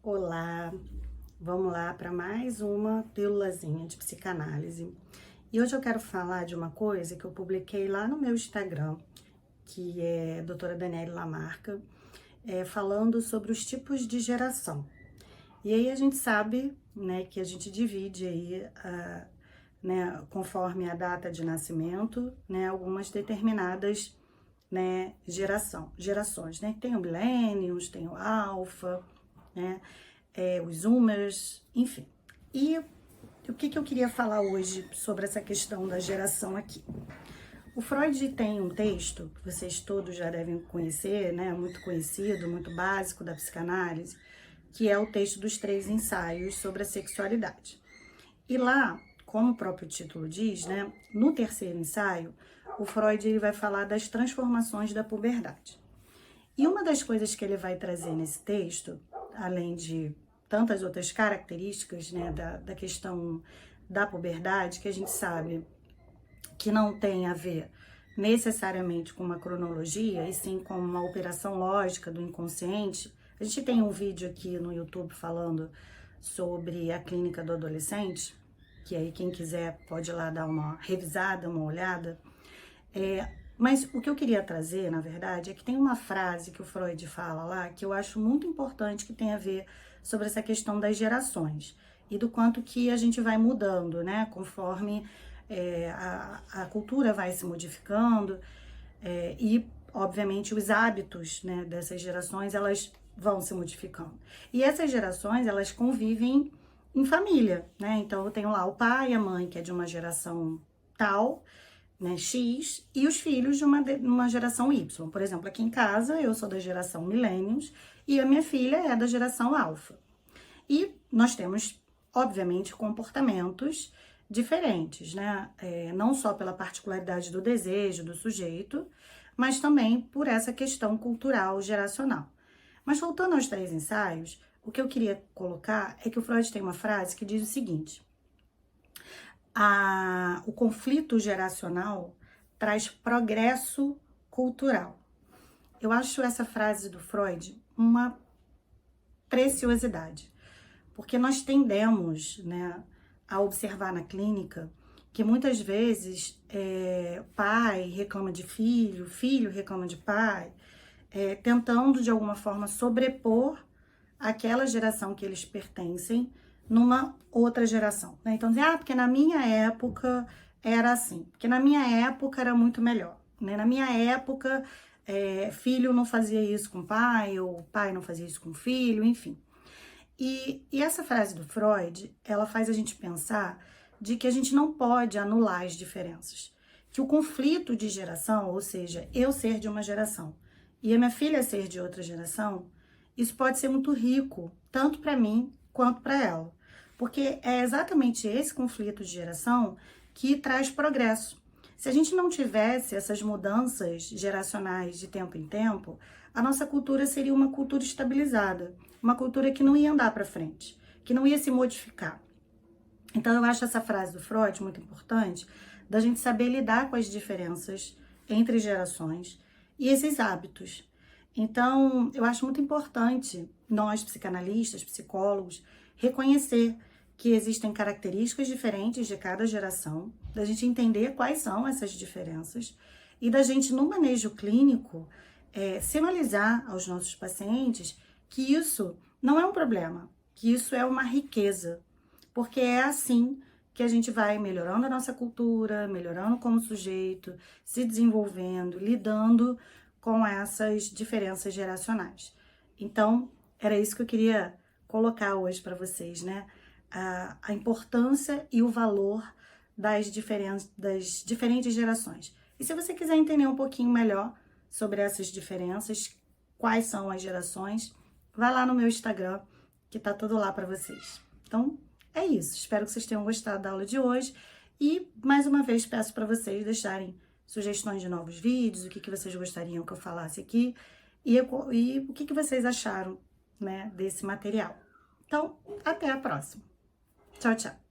Olá, vamos lá para mais uma pílulazinha de psicanálise. E hoje eu quero falar de uma coisa que eu publiquei lá no meu Instagram, que é doutora Daniele Lamarca, falando sobre os tipos de geração. E aí a gente sabe, né, que a gente divide aí, né, conforme a data de nascimento, né, algumas determinadas, né, gerações, né? Tem o Millennials, tem o Alpha, né? Os Zoomers, enfim. E o que eu queria falar hoje sobre essa questão da geração aqui? O Freud tem um texto que vocês todos já devem conhecer, né? Muito conhecido, muito básico da psicanálise, que é o texto dos 3 ensaios sobre a sexualidade. E lá, como o próprio título diz, né? No terceiro ensaio, o Freud ele vai falar das transformações da puberdade. E uma das coisas que ele vai trazer nesse texto, além de tantas outras características, né, da questão da puberdade, que a gente sabe que não tem a ver necessariamente com uma cronologia, e sim com uma operação lógica do inconsciente. A gente tem um vídeo aqui no YouTube falando sobre a clínica do adolescente, que aí quem quiser pode ir lá dar uma revisada, uma olhada. Mas o que eu queria trazer, na verdade, é que tem uma frase que o Freud fala lá que eu acho muito importante, que tem a ver sobre essa questão das gerações e do quanto que a gente vai mudando, né? Conforme a cultura vai se modificando e, obviamente, os hábitos, né, dessas gerações, elas vão se modificando. E essas gerações, elas convivem em família, né? Então, eu tenho lá o pai e a mãe, que é de uma geração tal, né, X, e os filhos de uma geração Y. Por exemplo, aqui em casa, eu sou da geração Millennials e a minha filha é da geração Alpha. E nós temos, obviamente, comportamentos diferentes, né? Não só pela particularidade do desejo do sujeito, mas também por essa questão cultural geracional. Mas voltando aos 3 ensaios, o que eu queria colocar é que o Freud tem uma frase que diz o seguinte: o conflito geracional traz progresso cultural. Eu acho essa frase do Freud uma preciosidade, porque nós tendemos, né, a observar na clínica que muitas vezes pai reclama de filho, filho reclama de pai, tentando de alguma forma sobrepor aquela geração que eles pertencem numa outra geração, né? Então, dizer, porque na minha época era assim, porque na minha época era muito melhor, né? Na minha época, filho não fazia isso com pai, ou pai não fazia isso com filho, enfim. E essa frase do Freud, ela faz a gente pensar de que a gente não pode anular as diferenças, que o conflito de geração, ou seja, eu ser de uma geração e a minha filha ser de outra geração, isso pode ser muito rico, tanto para mim quanto para ela. Porque é exatamente esse conflito de geração que traz progresso. Se a gente não tivesse essas mudanças geracionais de tempo em tempo, a nossa cultura seria uma cultura estabilizada, uma cultura que não ia andar para frente, que não ia se modificar. Então eu acho essa frase do Freud muito importante, da gente saber lidar com as diferenças entre gerações e esses hábitos. Então, eu acho muito importante nós, psicanalistas, psicólogos, reconhecer que existem características diferentes de cada geração, da gente entender quais são essas diferenças e da gente, no manejo clínico, sinalizar aos nossos pacientes que isso não é um problema, que isso é uma riqueza, porque é assim que a gente vai melhorando a nossa cultura, melhorando como sujeito, se desenvolvendo, lidando com essas diferenças geracionais. Então, era isso que eu queria colocar hoje para vocês, né? A importância e o valor das diferentes gerações. E se você quiser entender um pouquinho melhor sobre essas diferenças, quais são as gerações, vai lá no meu Instagram, que tá tudo lá para vocês. Então, é isso. Espero que vocês tenham gostado da aula de hoje. E, mais uma vez, peço para vocês deixarem sugestões de novos vídeos, o que vocês gostariam que eu falasse aqui e o que vocês acharam, né, desse material. Então, até a próxima. Tchau, tchau.